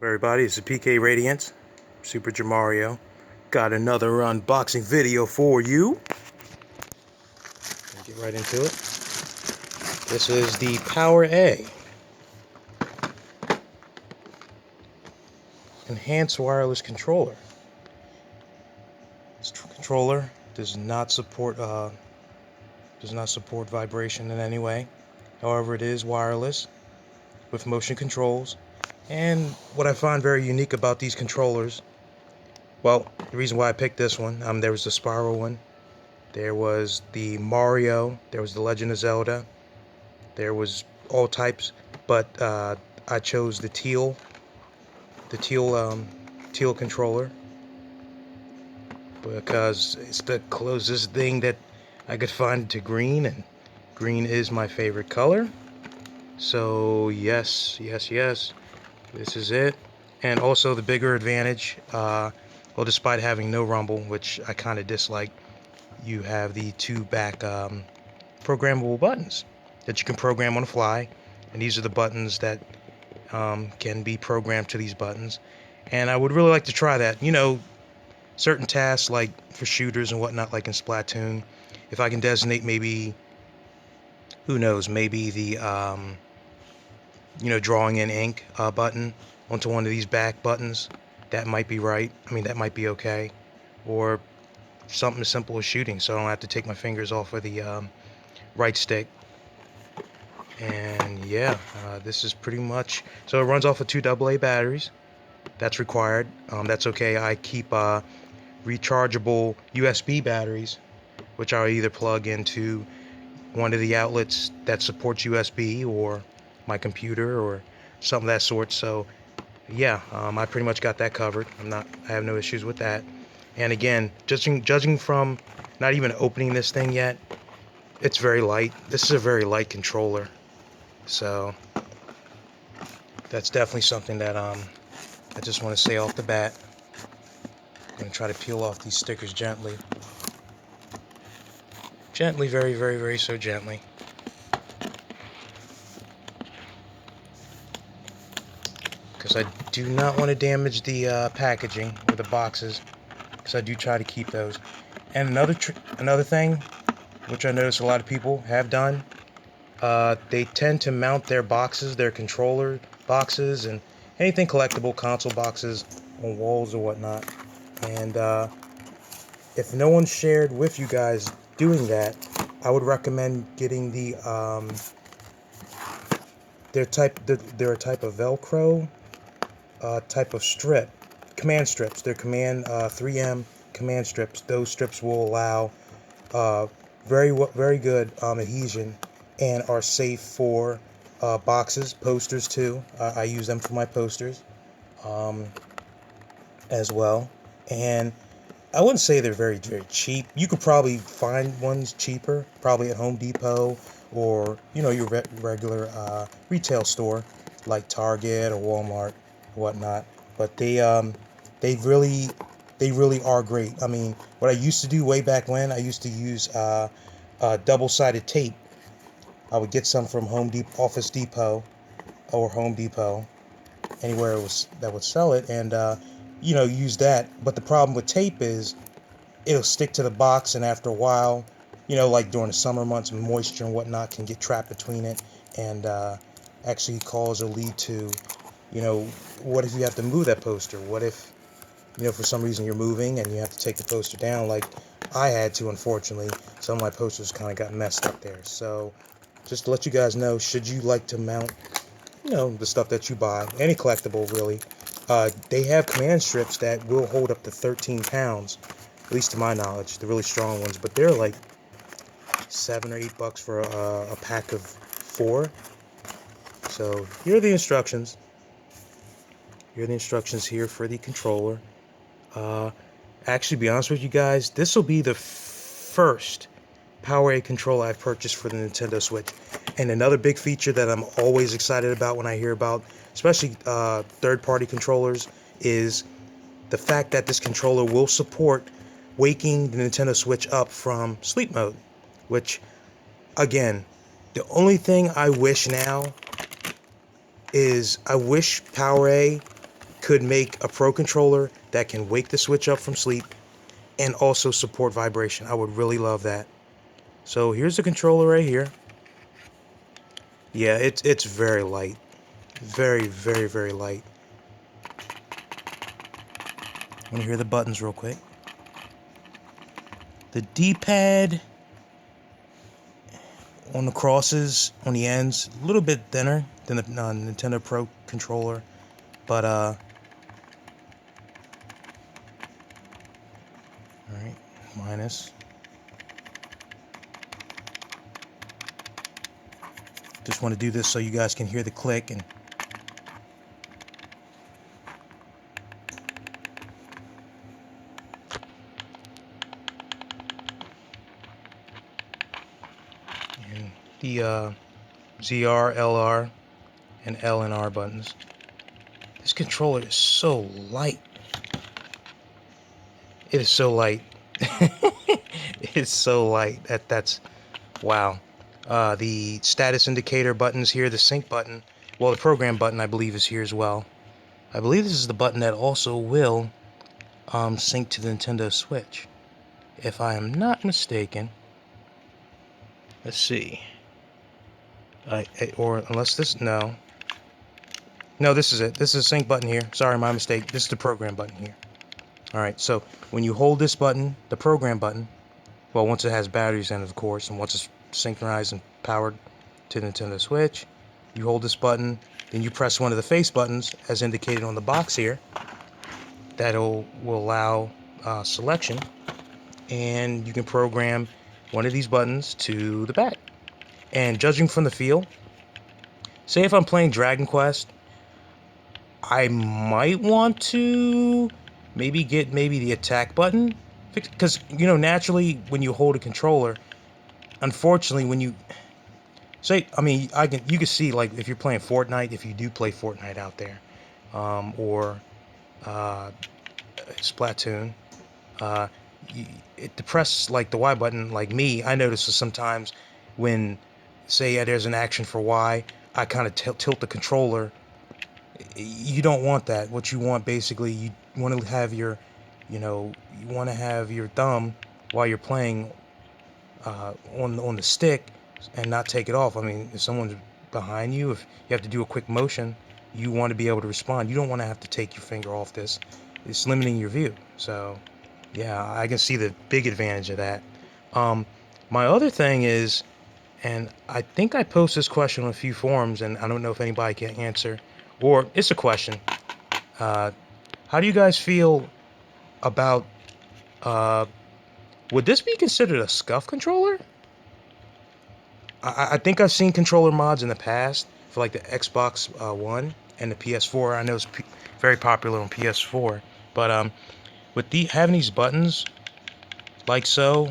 Everybody, it's the PK Radiance, Super Jamario. Got another unboxing video for you. Get right into it. This is the Power A Enhanced Wireless Controller. This controller does not support vibration in any way. However, it is wireless with motion controls. And what I find very unique about these controllers, well, the reason why I picked this one, there was the Spiral one. There was the Mario, there was the Legend of Zelda, there was all types, but I chose the Teal controller because it's the closest thing that I could find to green, and green is my favorite color. So yes, this is it. And also the bigger advantage, well, despite having no rumble, which I kind of dislike, you have the two back programmable buttons that you can program on the fly, and these are the buttons that can be programmed to these buttons. And I would really like to try that. Certain tasks like for shooters and whatnot, like in Splatoon, if I can designate maybe, who knows, maybe the drawing in ink button onto one of these back buttons, that might be right. I mean, that might be okay. Or something as simple as shooting, so I don't have to take my fingers off of the right stick. And yeah, this is pretty much, so it runs off of 2 AA batteries. That's required. That's okay. I keep rechargeable USB batteries, which I'll either plug into one of the outlets that supports USB or my computer or something of that sort. So yeah, I pretty much got that covered. I have no issues with that. And again, judging from not even opening this thing yet, it's very light. This is a very light controller. So that's definitely something that I just want to say off the bat. I'm going to try to peel off these stickers gently. Gently, very, very, very so gently. Because I do not want to damage the packaging or the boxes, because I do try to keep those. And another thing, which I notice a lot of people have done, they tend to mount their boxes, their controller boxes, and anything collectible, console boxes, on walls or whatnot. And if no one shared with you guys doing that, I would recommend getting they're a type of Velcro type of strip, command strips. They're command 3M command strips. Those strips will allow very good adhesion and are safe for boxes, posters too. I use them for my posters as well. And I wouldn't say they're very, very cheap. You could probably find ones cheaper, probably at Home Depot or your regular retail store like Target or Walmart, whatnot. But they really are great. I mean, what I used to do way back when, I used to use double-sided tape. I would get some from Office Depot or Home Depot, anywhere that would sell it, and use that. But the problem with tape is it'll stick to the box, and after a while, like during the summer months, moisture and whatnot can get trapped between it, and actually cause or lead to, what if you have to move that poster? What if, for some reason you're moving and you have to take the poster down, like I had to, unfortunately. Some of my posters kind of got messed up there. So just to let you guys know, should you like to mount, the stuff that you buy, any collectible really, they have command strips that will hold up to 13 pounds, at least to my knowledge, the really strong ones, but they're like $7 or $8 for a pack of 4. So here are the instructions. Here are the instructions here for the controller. Actually, to be honest with you guys, this will be the first Power A controller I've purchased for the Nintendo Switch. And another big feature that I'm always excited about when I hear about, especially third-party controllers, is the fact that this controller will support waking the Nintendo Switch up from sleep mode. Which, again, the only thing I wish now is I wish Power A could make a Pro controller that can wake the Switch up from sleep and also support vibration. I would really love that. So here's the controller right here. Yeah, it's very light. Very, very, very light. I want to hear the buttons real quick. The D-pad on the crosses, on the ends, a little bit thinner than the Nintendo Pro controller. But, alright, minus. Just want to do this so you guys can hear the click. And the ZR, LR, and L and R buttons. This controller is so light. It is so light. It's so light. That's wow. The status indicator buttons here, the sync button, well, the program button I believe is here as well. I believe this is the button that also will sync to the Nintendo Switch, if I am not mistaken. Let's see. Or unless this, no, this is it. This is the sync button here. Sorry, my mistake. This is the program button here. All right, so when you hold this button, the program button, well, once it has batteries in it, of course, and once it's synchronized and powered to the Nintendo Switch, you hold this button, then you press one of the face buttons, as indicated on the box here. That will allow selection, and you can program one of these buttons to the back. And judging from the feel, say if I'm playing Dragon Quest, I might want to maybe get the attack button, because naturally when you hold a controller, unfortunately when you say, you can see, like, if you're playing Fortnite, if you do play Fortnite out there, or Splatoon, to press like the Y button, like me, I notice sometimes when, say, there's an action for Y, I kind of tilt the controller. You don't want that. What you want, basically, you want to have your, you want to have your thumb while you're playing on the stick and not take it off. I mean, if someone's behind you, if you have to do a quick motion, you want to be able to respond. You don't want to have to take your finger off this. It's limiting your view. So, yeah, I can see the big advantage of that. My other thing is, and I think I posted this question on a few forums, and I don't know if anybody can answer, or it's a question. How do you guys feel about, would this be considered a scuff controller? I think I've seen controller mods in the past for like the Xbox One and the PS4. I know it's very popular on PS4, but with having these buttons like so,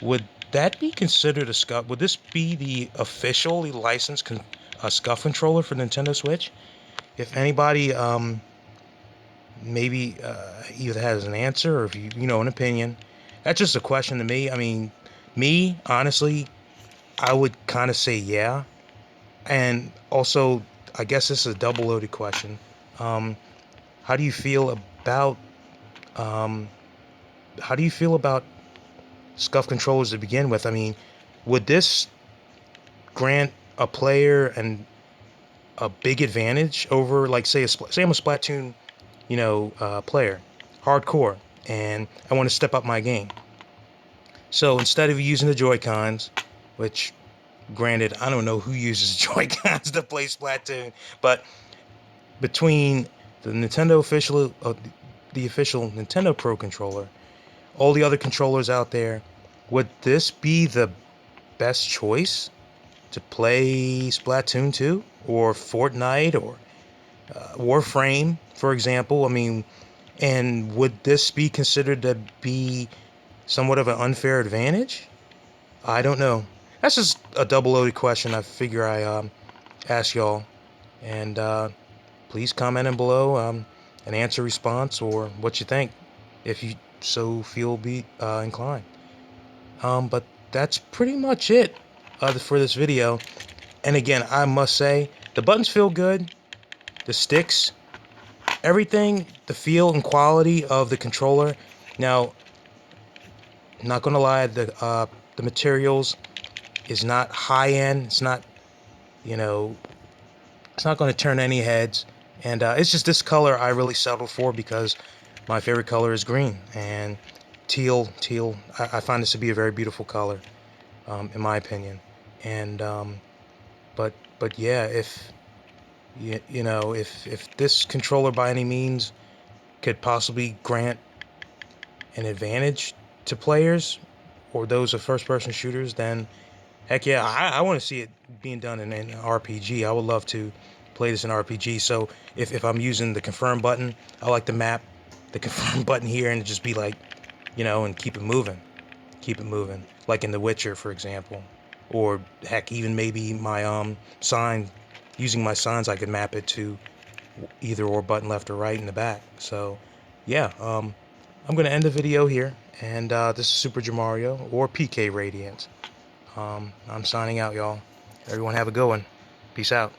would that be considered a scuff? Would this be the officially licensed scuff controller for Nintendo Switch? If anybody maybe either has an answer, or if you know an opinion, that's just a question to me. I mean, me honestly, I would kind of say yeah. And also, I guess this is a double-loaded question. How do you feel about scuff controllers to begin with? I mean, would this grant a player a big advantage over, like, say I'm a Splatoon, player, hardcore, and I want to step up my game. So instead of using the Joy-Cons, which, granted, I don't know who uses Joy-Cons to play Splatoon, but between the official Nintendo Pro controller, all the other controllers out there, would this be the best choice to play Splatoon 2 or Fortnite or Warframe, for example? I mean, and would this be considered to be somewhat of an unfair advantage? I don't know. That's just a double-loaded question I figure I ask y'all. And please comment in below an answer response or what you think, if you so feel inclined. But that's pretty much it for this video. And again, I must say, the buttons feel good. The sticks, everything, the feel and quality of the controller. Now, not gonna lie, the materials is not high end. It's not, you know, it's not going to turn any heads. And it's just this color I really settled for because my favorite color is green, and teal. I find this to be a very beautiful color, in my opinion. And but yeah, if if this controller by any means could possibly grant an advantage to players or those of first-person shooters, then heck yeah, I want to see it being done in an RPG. I would love to play this in RPG. So if I'm using the confirm button, I like to map the confirm button here and just be like, and keep it moving. Keep it moving. Like in The Witcher, for example. Or heck, even maybe my sign, using my signs, I could map it to either or button left or right in the back. So yeah, I'm going to end the video here. And this is Super Jamario or PK Radiant. I'm signing out, y'all. Everyone have a good one. Peace out.